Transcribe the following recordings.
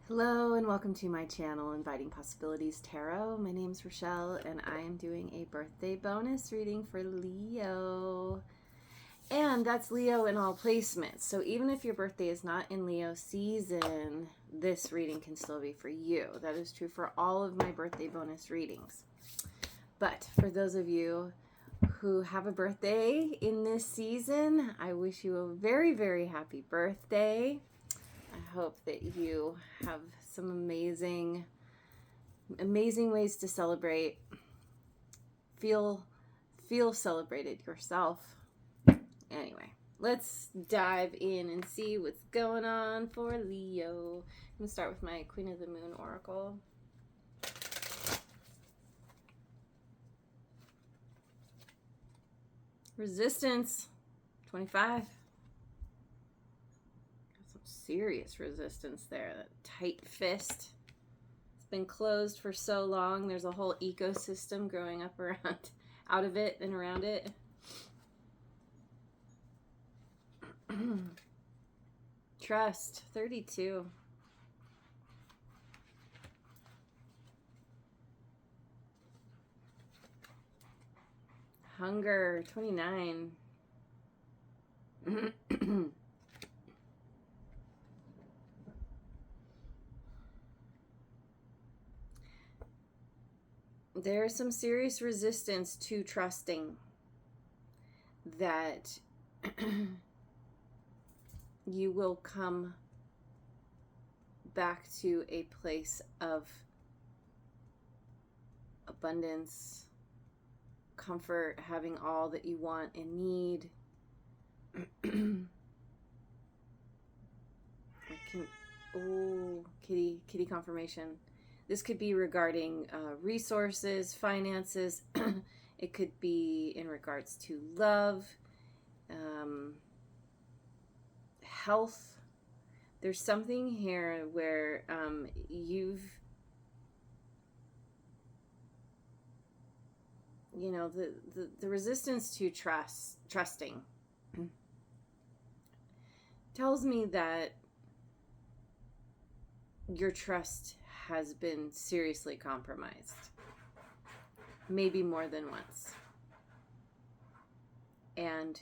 Hello and welcome to my channel, Inviting Possibilities Tarot. My name's Rachelle and I am doing a birthday bonus reading for Leo. And that's Leo in all placements. So even if your birthday is not in Leo season, this reading can still be for you. That is true for all of my birthday bonus readings. But for those of you who have a birthday in this season, I wish you a very, very happy birthday. I hope that you have some amazing ways to celebrate. Feel celebrated yourself. Anyway, let's dive in and see what's going on for Leo. I'm going to start with my Queen of the Moon Oracle. Resistance, 25. Serious resistance there. That tight fist. It's been closed for so long. There's a whole ecosystem growing up around, out of it and around it. Trust, 32. Hunger, 29. There's some serious resistance to trusting that you will come back to a place of abundance, comfort, having all that you want and need. Kitty confirmation. This could be regarding resources, finances. It could be in regards to love, health. There's something here where the resistance to trusting tells me that your trust has been seriously compromised, maybe more than once. And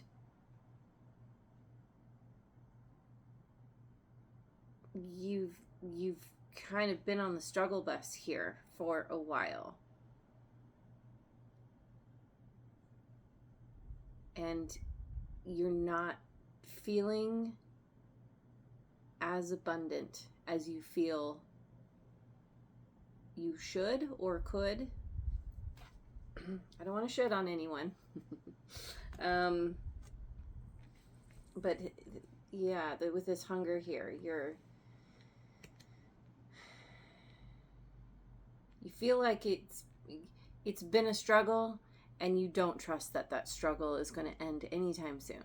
you've kind of been on the struggle bus here for a while. And you're not feeling as abundant as you feel you should or could. I don't want to shit on anyone. But yeah, with this hunger here, you feel like it's been a struggle, and you don't trust that struggle is going to end anytime soon.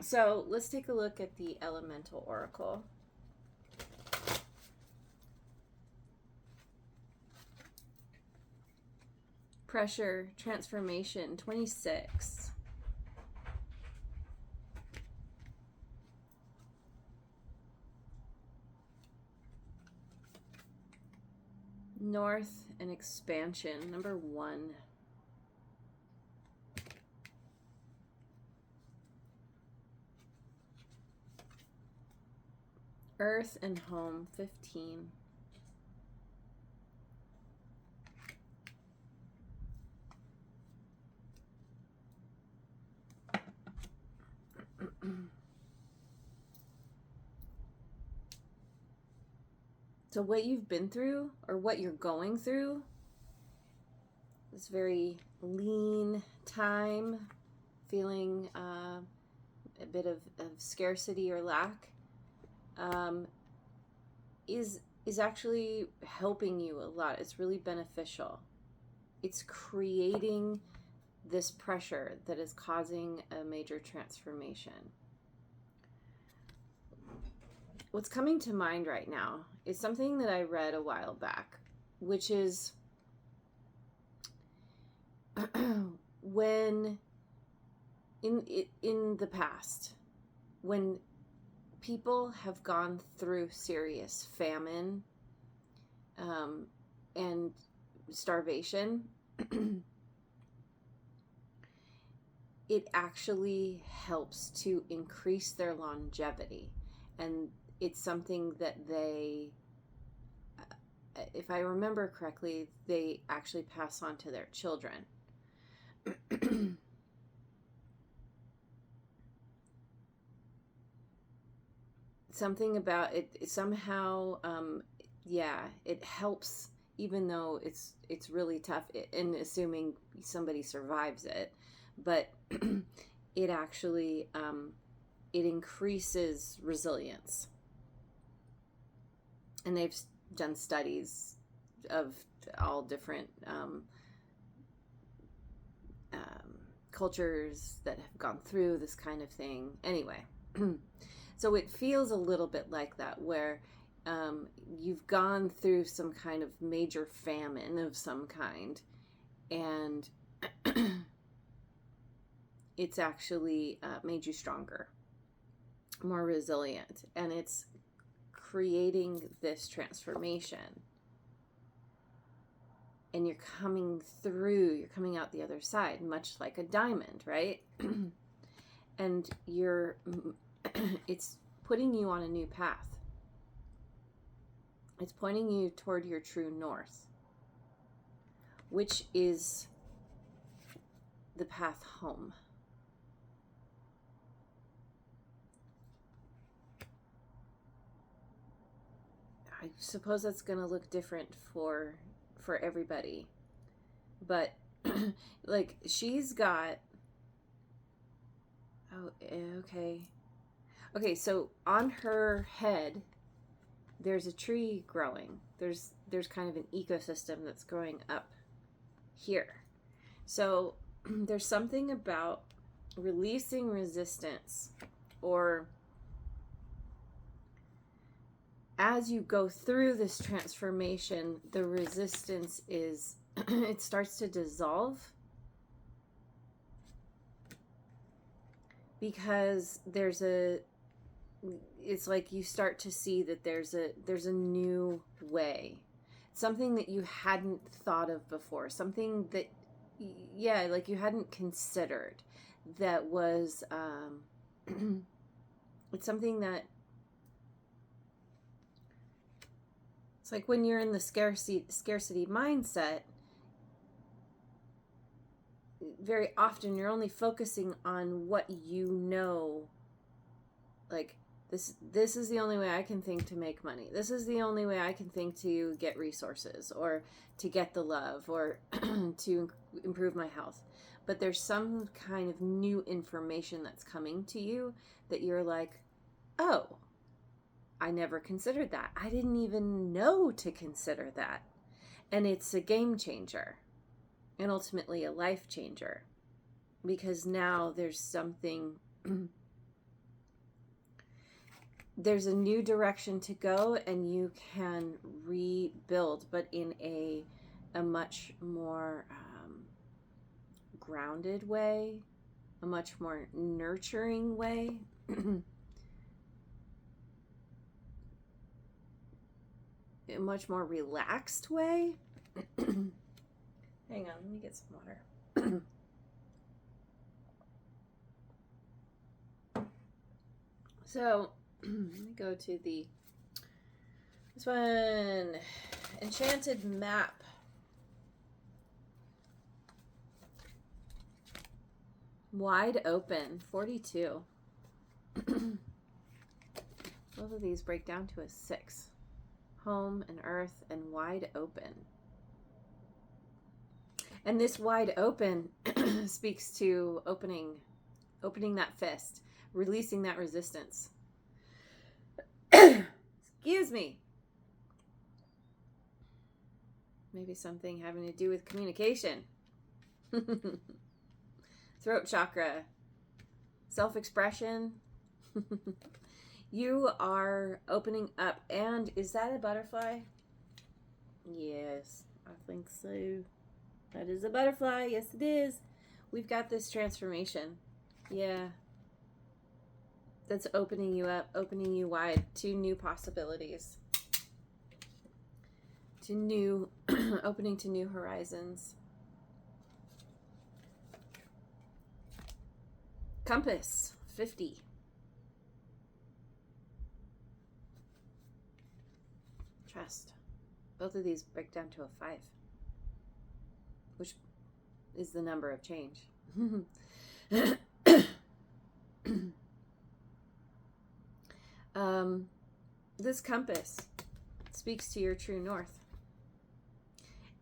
So let's take a look at the Elemental Oracle. Pressure, transformation, 26. North and expansion, number 1. Earth and home, 15. So what you've been through, or what you're going through, this very lean time, feeling a bit of scarcity or lack, is actually helping you a lot. It's really beneficial. It's creating this pressure that is causing a major transformation. What's coming to mind right now is something that I read a while back, which is when in the past, when people have gone through serious famine and starvation, it actually helps to increase their longevity. And it's something that they, if I remember correctly, they actually pass on to their children. Something about it somehow, it helps, even though it's really tough, in assuming somebody survives it. But it actually it increases resilience, and they've done studies of all different cultures that have gone through this kind of thing. Anyway, so it feels a little bit like that, where you've gone through some kind of major famine of some kind, and it's actually made you stronger, more resilient, and it's creating this transformation. And you're coming out the other side, much like a diamond, right? And it's putting you on a new path. It's pointing you toward your true north, which is the path home. I suppose that's going to look different for everybody, but like she's got, okay, so on her head there's a tree growing. There's kind of an ecosystem that's growing up here. So there's something about releasing resistance, or as you go through this transformation, the resistance is, it starts to dissolve, because it's like you start to see that there's a new way, something that you hadn't thought of before, something that, like you hadn't considered, that was, it's something that, it's like when you're in the scarcity mindset, very often you're only focusing on what you know. Like, this is the only way I can think to make money. This is the only way I can think to get resources, or to get the love, or to improve my health. But there's some kind of new information that's coming to you that you're like, oh, I never considered that. I didn't even know to consider that. And it's a game changer, and ultimately a life changer, because now there's something, there's a new direction to go, and you can rebuild, but in a much more grounded way, a much more nurturing way. A much more relaxed way. Hang on, let me get some water. So, let me go to this one, Enchanted Map. Wide open, 42. Both of these break down to a 6. Home and earth and wide open. And this wide open speaks to opening that fist, releasing that resistance. Excuse me. Maybe something having to do with communication. Throat chakra. Self-expression. You are opening up. And is that a butterfly? Yes, I think so. That is a butterfly. Yes, it is. We've got this transformation. Yeah. that's opening you up, opening you wide to new possibilities, to new, opening to new horizons. Compass, 50. Trust. Both of these break down to a 5, which is the number of change. This compass speaks to your true north.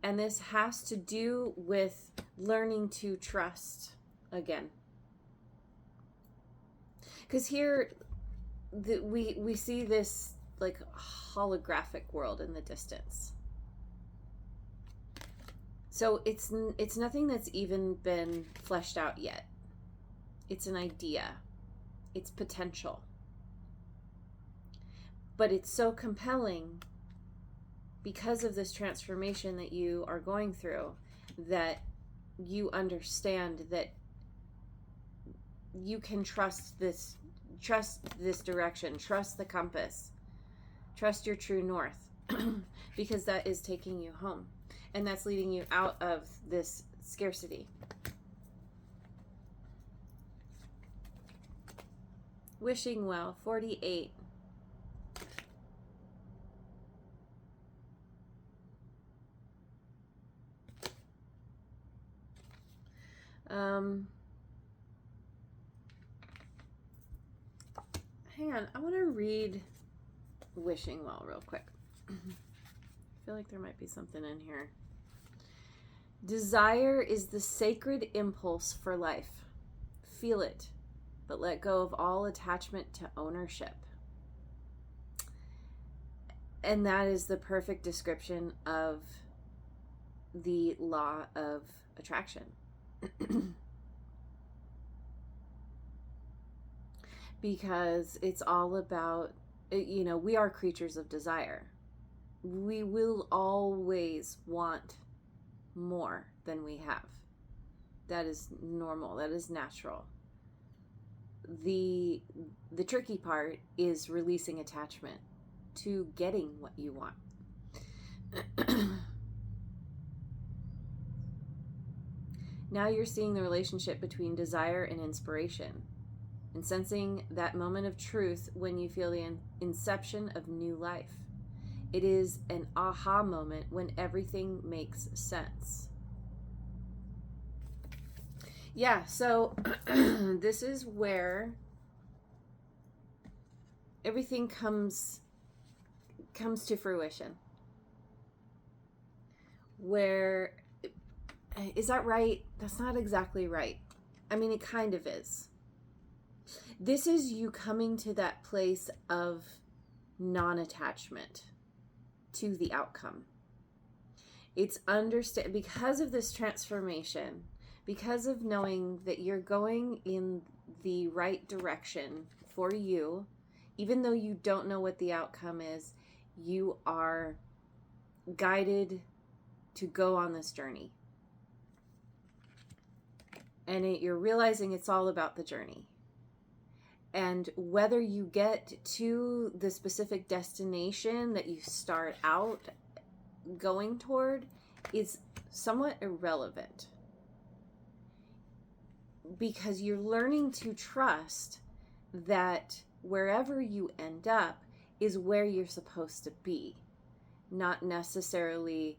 And this has to do with learning to trust again. Because here we see this like holographic world in the distance. So it's nothing that's even been fleshed out yet. It's an idea. It's potential. But it's so compelling because of this transformation that you are going through, that you understand that you can trust this direction, trust the compass, trust your true north, because that is taking you home, and that's leading you out of this scarcity. Wishing well, 48. Hang on, I want to read Wishing Well real quick. I feel like there might be something in here. Desire is the sacred impulse for life. Feel it, but let go of all attachment to ownership. And that is the perfect description of the law of attraction. Because it's all about, we are creatures of desire. We will always want more than we have. That is normal. That is natural. The tricky part is releasing attachment to getting what you want. Now you're seeing the relationship between desire and inspiration, and sensing that moment of truth when you feel the inception of new life. It is an aha moment when everything makes sense. Yeah, so this is where everything comes to fruition. Where, is that right? That's not exactly right. I mean, it kind of is. This is you coming to that place of non-attachment to the outcome. It's because of this transformation, because of knowing that you're going in the right direction for you, even though you don't know what the outcome is, you are guided to go on this journey. And you're realizing it's all about the journey. And whether you get to the specific destination that you start out going toward is somewhat irrelevant. Because you're learning to trust that wherever you end up is where you're supposed to be. Not necessarily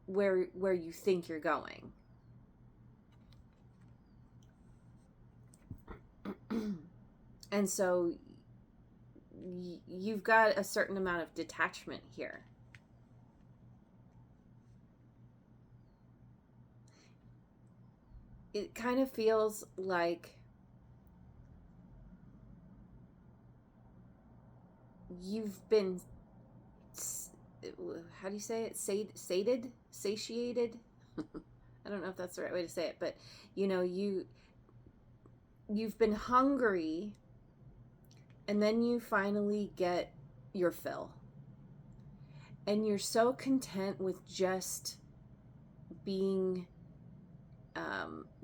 where you think you're going. And so you've got a certain amount of detachment here. It kind of feels like you've been, how do you say it? Satiated? I don't know if that's the right way to say it, but you've been hungry, and then you finally get your fill. And you're so content with just being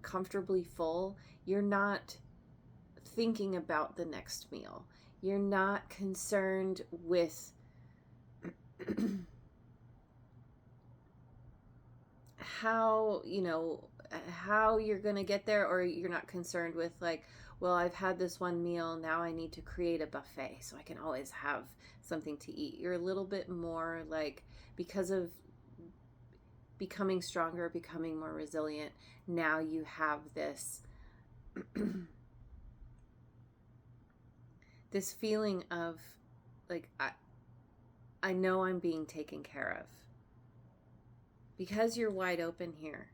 comfortably full, you're not thinking about the next meal. You're not concerned with how, how you're going to get there, or you're not concerned with like, well, I've had this one meal, now I need to create a buffet so I can always have something to eat. You're a little bit more like, because of becoming stronger, becoming more resilient, now you have this this feeling of like, I know I'm being taken care of. Because you're wide open here.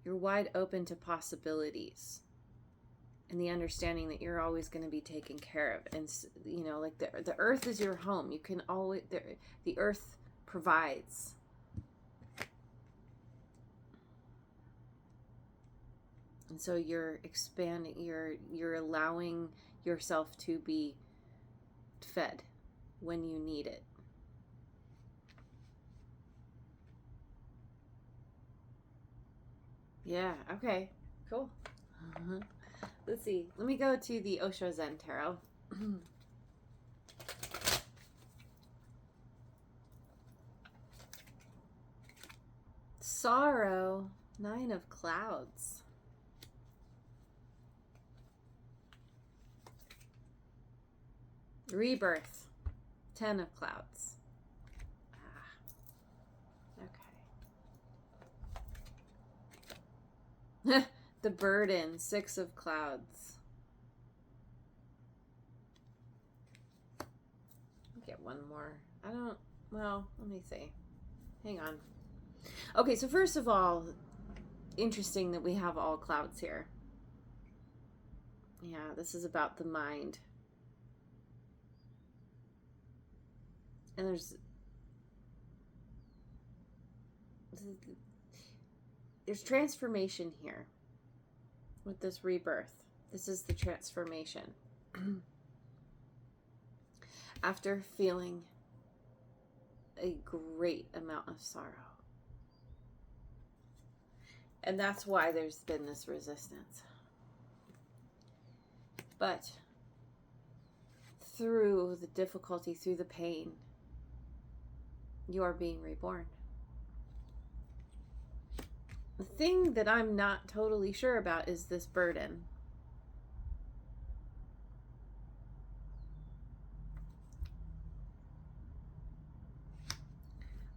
You're wide open to possibilities and the understanding that you're always going to be taken care of. And, like the earth is your home. You can always, the earth provides. And so you're expanding, you're allowing yourself to be fed when you need it. Yeah, okay, cool. Let's see. Let me go to the Osho Zen Tarot. Sorrow, 9 of Clouds. Rebirth, 10 of Clouds. Okay. The Burden, 6 of Clouds. Get one more. Well, let me see. Hang on. Okay, so first of all, interesting that we have all clouds here. Yeah, this is about the mind. And there's transformation here with this rebirth. This is the transformation. After feeling a great amount of sorrow. And that's why there's been this resistance. But through the difficulty, through the pain, you are being reborn. The thing that I'm not totally sure about is this burden.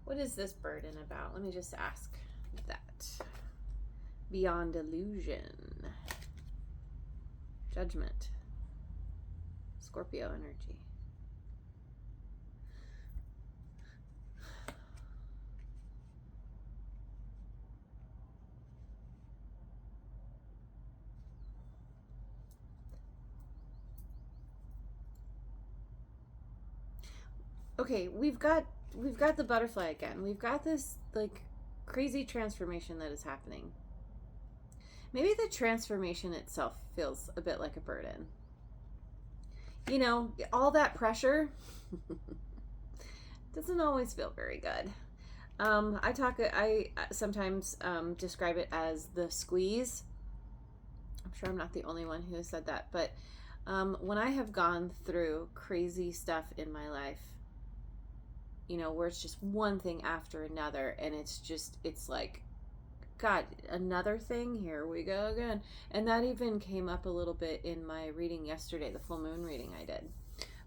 What is this burden about? Let me just ask that. Beyond illusion. Judgment. Scorpio energy. Okay, we've got the butterfly again. We've got this like crazy transformation that is happening. Maybe the transformation itself feels a bit like a burden. You know, all that pressure doesn't always feel very good. I sometimes describe it as the squeeze. I'm sure I'm not the only one who has said that, but when I have gone through crazy stuff in my life, you know, where it's just one thing after another, and it's like, God, another thing, here we go again. And that even came up a little bit in my reading yesterday, the full moon reading I did.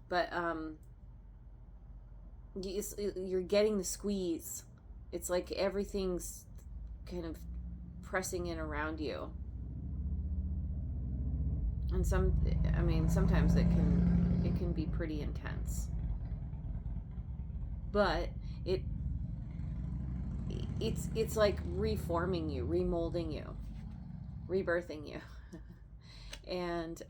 But you're getting the squeeze. It's like everything's kind of pressing in around you. And sometimes it can be pretty intense. But it's like reforming you, remolding you, rebirthing you. And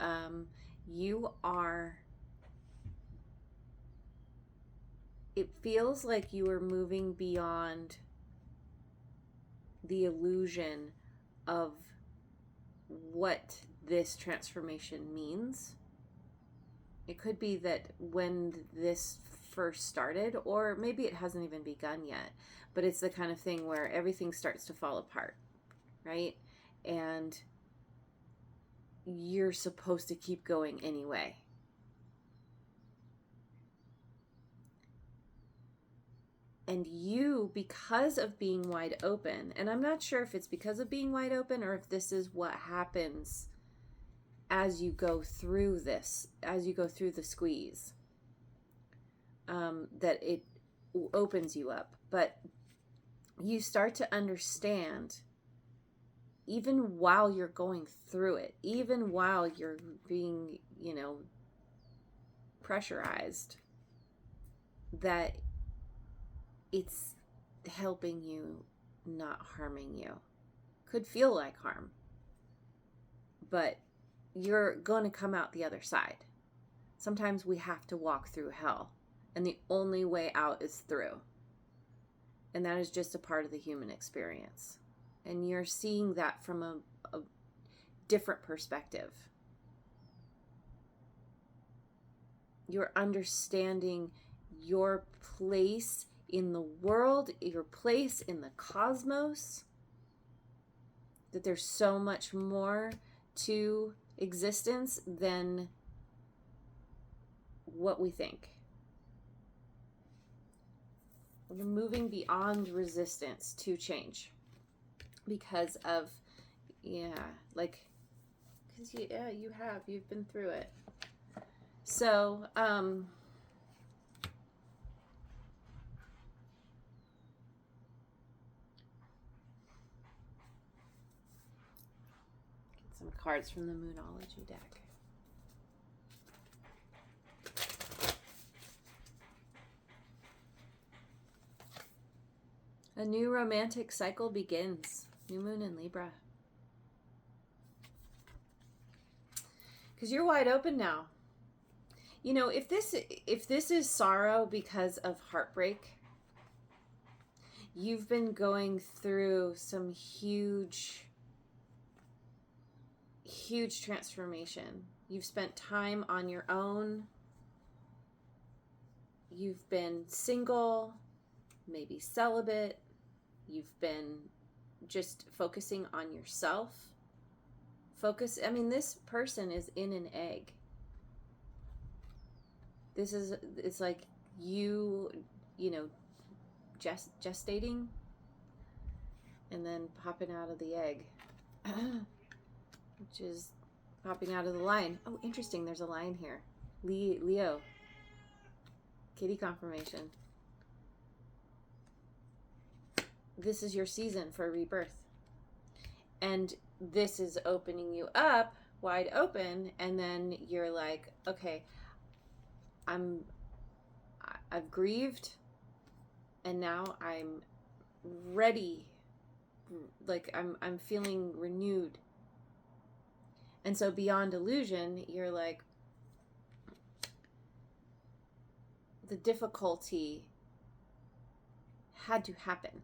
it feels like you are moving beyond the illusion of what this transformation means. It could be that when this first started, or maybe it hasn't even begun yet, but it's the kind of thing where everything starts to fall apart. right? And you're supposed to keep going anyway. And you, because of being wide open, and I'm not sure if it's because of being wide open or if this is what happens as you go through this, as you go through the squeeze, that it opens you up. But you start to understand, even while you're going through it, even while you're being, pressurized, that it's helping you, not harming you. Could feel like harm, but you're going to come out the other side. Sometimes we have to walk through hell, and the only way out is through. And that is just a part of the human experience. And you're seeing that from a different perspective. You're understanding your place in the world, your place in the cosmos, that there's so much more to existence than what we think. We're moving beyond resistance to change because of, because you've been through it. So, some cards from the Moonology deck. A new romantic cycle begins. New moon in Libra. Because you're wide open now. If this is sorrow because of heartbreak, you've been going through some huge transformation. You've spent time on your own. You've been single, maybe celibate. You've been just focusing on yourself. This person is in an egg. It's like gestating and then popping out of the egg. Which is popping out of the line. Oh, interesting. There's a line here. Leo. Kitty confirmation. This is your season for rebirth. And this is opening you up, wide open, and then you're like, okay, I've grieved, and now I'm ready. Like I'm feeling renewed. And so beyond illusion, you're like, the difficulty had to happen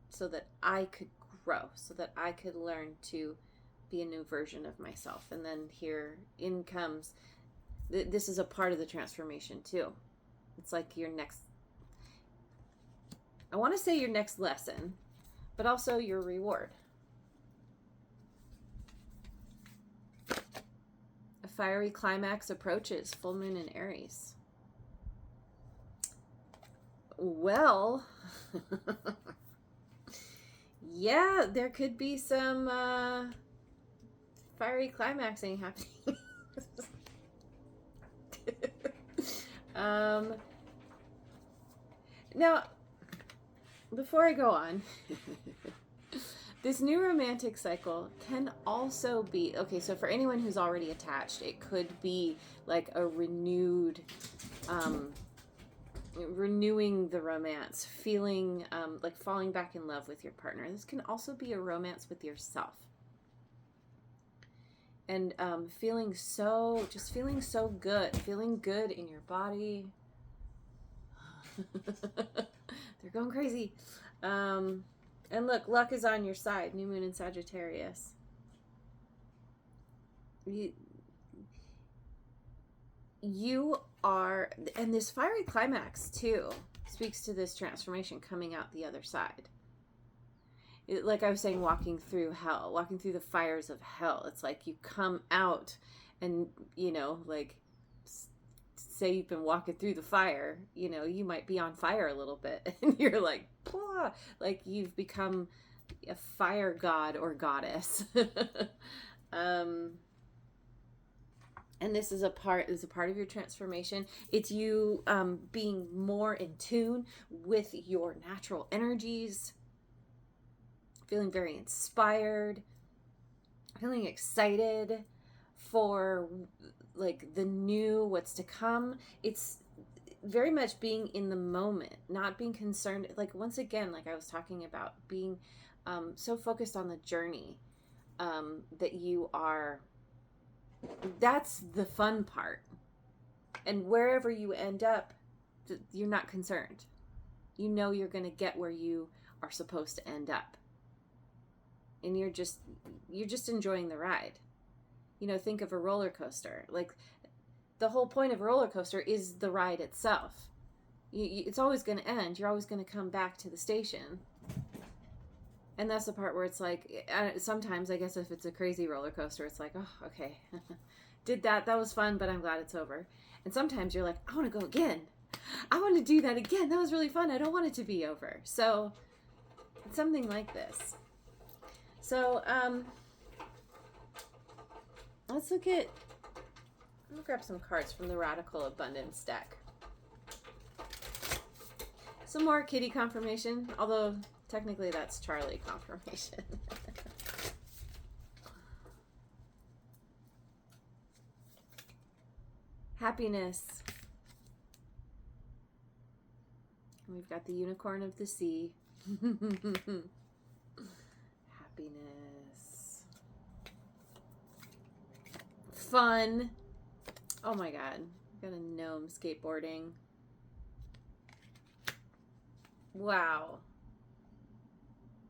so that I could grow, so that I could learn to be a new version of myself. And then here in comes, this is a part of the transformation too. It's like your next, I want to say your next lesson, but also your reward. A fiery climax approaches, full moon in Aries. Well, yeah, there could be some fiery climaxing happening. Now, before I go on, this new romantic cycle can also be, okay, so for anyone who's already attached, it could be like a renewed, renewing the romance, feeling like falling back in love with your partner. This can also be a romance with yourself. And feeling so good, feeling good in your body. They're going crazy. And look, luck is on your side. New moon in Sagittarius. You are, and this fiery climax too speaks to this transformation coming out the other side. like I was saying, walking through hell, walking through the fires of hell. It's like you come out and, like say you've been walking through the fire, you might be on fire a little bit and you're like, blah, like you've become a fire god or goddess. And this is a part of your transformation. It's you being more in tune with your natural energies, feeling very inspired, feeling excited for like the new, what's to come. It's very much being in the moment, not being concerned. Like, once again, like I was talking about, being so focused on the journey that you are. That's the fun part. And wherever you end up, you're not concerned. You know you're going to get where you are supposed to end up. And you're just enjoying the ride. Think of a roller coaster. Like, the whole point of a roller coaster is the ride itself. It's always going to end. You're always going to come back to the station. And that's the part where it's like, sometimes, I guess if it's a crazy roller coaster, it's like, oh, okay, did that was fun, but I'm glad it's over. And sometimes you're like, I want to go again. I want to do that again. That was really fun. I don't want it to be over. So it's something like this. So let's look at, I'm going to grab some cards from the Radical Abundance deck. Some more kitty confirmation, although technically that's Charlie confirmation. Happiness. We've got the unicorn of the sea. Happiness. Fun. Oh my God. I've got a gnome skateboarding. Wow.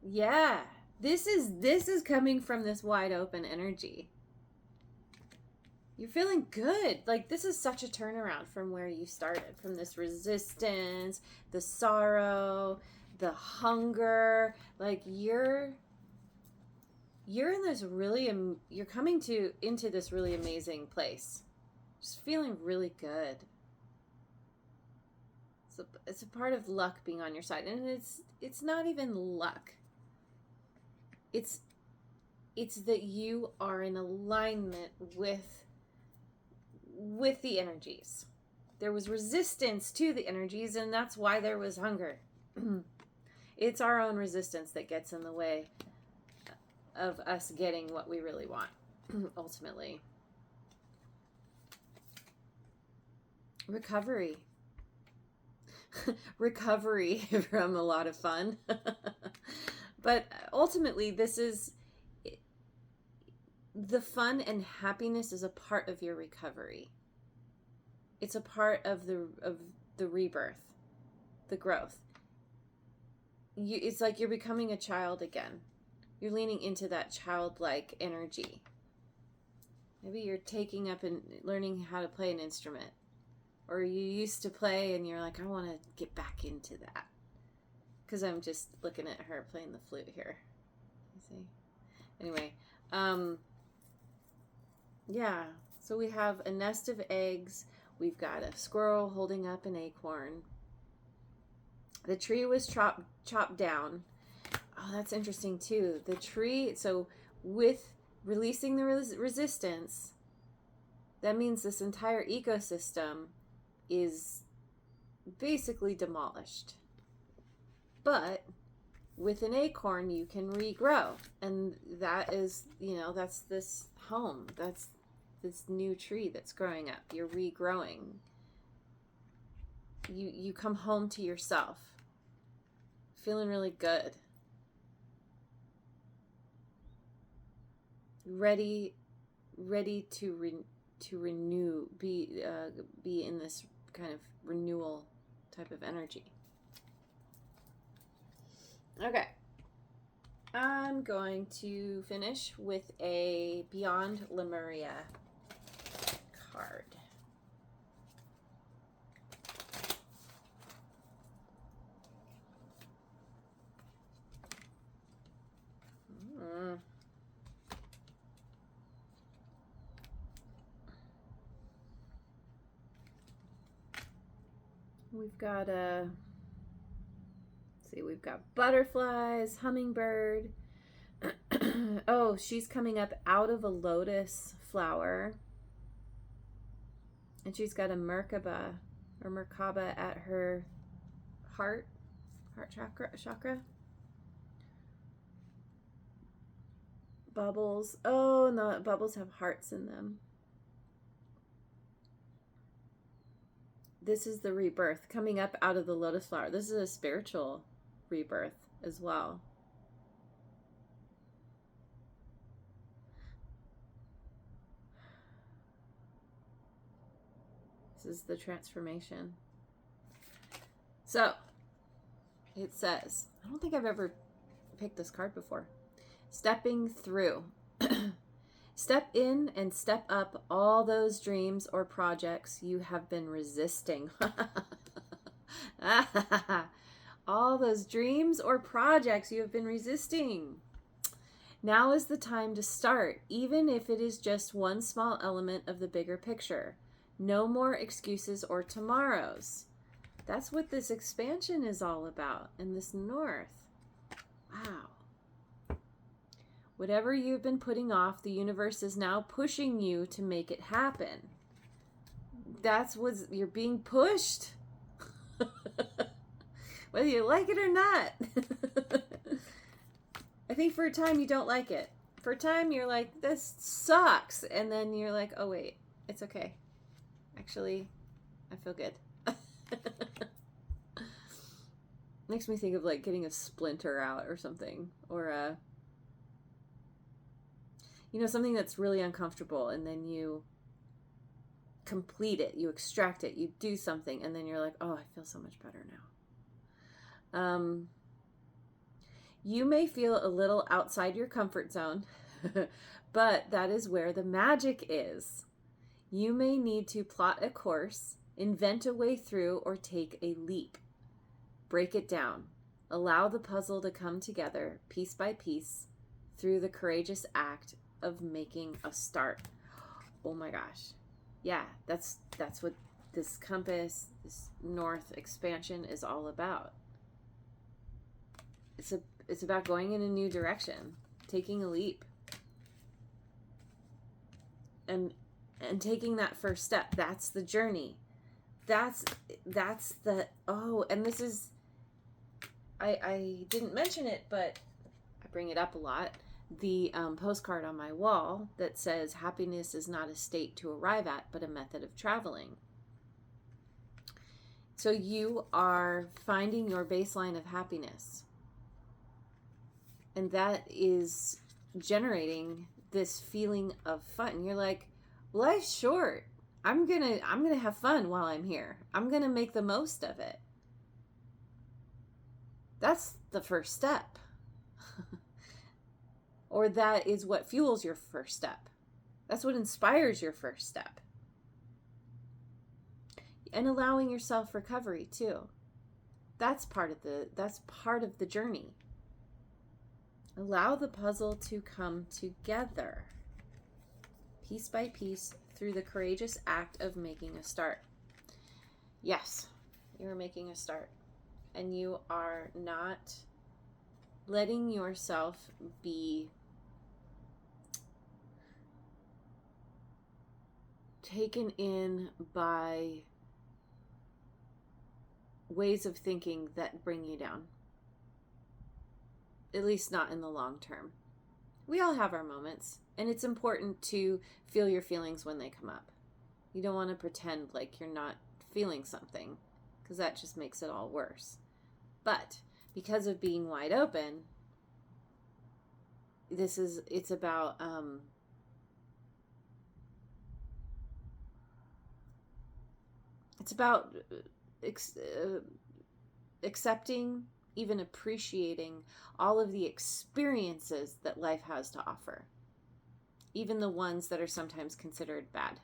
Yeah. This is coming from this wide open energy. You're feeling good. Like, this is such a turnaround from where you started, from this resistance, the sorrow, the hunger. Like, you're in this really, you're coming into this really amazing place. Just feeling really good. So it's a part of luck being on your side, and it's not even luck. It's that you are in alignment with the energies. There was resistance to the energies, and that's why there was hunger. It's our own resistance that gets in the way of us getting what we really want, ultimately. Recovery. Recovery from a lot of fun. But ultimately, this is the fun and happiness is a part of your recovery. It's a part of the rebirth, the growth. It's like you're becoming a child again. You're leaning into that childlike energy. Maybe you're taking up and learning how to play an instrument. Or you used to play and you're like, I want to get back into that. Because I'm just looking at her playing the flute here. You see? Anyway, yeah. So we have a nest of eggs. We've got a squirrel holding up an acorn. The tree was chopped down. Oh, that's interesting too. The tree, so with releasing the resistance, that means this entire ecosystem is basically demolished. But with an acorn, you can regrow. And that is, that's this home. That's this new tree that's growing up. You're regrowing. You come home to yourself. Feeling really good. Ready to renew, be in this kind of renewal type of energy. Okay. I'm going to finish with a Beyond Lemuria card. We've got we've got butterflies, hummingbird. Oh, she's coming up out of a lotus flower. And she's got a Merkaba at her heart chakra. Bubbles. Oh, no, bubbles have hearts in them. This is the rebirth coming up out of the lotus flower. This is a spiritual rebirth as well. This is the transformation. So, it says, I don't think I've ever picked this card before. Stepping through. Step in and step up all those dreams or projects you have been resisting. All those dreams or projects you have been resisting. Now is the time to start, even if it is just one small element of the bigger picture. No more excuses or tomorrows. That's what this expansion is all about in this north. Wow. Whatever you've been putting off, the universe is now pushing you to make it happen. That's what you're being pushed. Whether you like it or not. I think for a time you don't like it. For a time you're like, this sucks. And then you're like, oh wait, it's okay. Actually, I feel good. Makes me think of like getting a splinter out or something. Or something that's really uncomfortable, and then you complete it, you extract it, you do something, and then you're like, oh, I feel so much better now. You may feel a little outside your comfort zone, but that is where the magic is. You may need to plot a course, invent a way through, or take a leap. Break it down. Allow the puzzle to come together piece by piece through the courageous act of making a start. Oh my gosh. Yeah, that's what this compass, this north expansion is all about. It's about going in a new direction, taking a leap. And taking that first step. That's the journey. That's the and this is I didn't mention it, but I bring it up a lot. The postcard on my wall that says, happiness is not a state to arrive at, but a method of traveling. So you are finding your baseline of happiness. And that is generating this feeling of fun. You're like, life's short. I'm gonna have fun while I'm here. I'm gonna make the most of it. That's the first step. Or that is what fuels your first step. That's what inspires your first step. And allowing yourself recovery too. That's part of the journey. Allow the puzzle to come together, piece by piece, through the courageous act of making a start. Yes, you're making a start. And you are not letting yourself be taken in by ways of thinking that bring you down. At least not in the long term. We all have our moments, and it's important to feel your feelings when they come up. You don't want to pretend like you're not feeling something, because that just makes it all worse. But because of being wide open, it's about accepting, even appreciating all of the experiences that life has to offer, even the ones that are sometimes considered bad.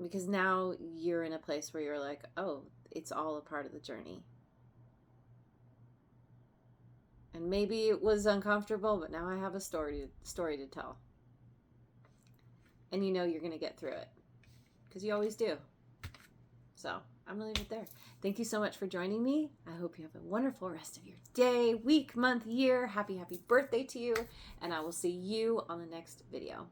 Because now you're in a place where you're like, oh, it's all a part of the journey. And maybe it was uncomfortable, but now I have a story to tell. And you know you're going to get through it. because you always do. So I'm going to leave it there. Thank you so much for joining me. I hope you have a wonderful rest of your day, week, month, year. Happy birthday to you. And I will see you on the next video.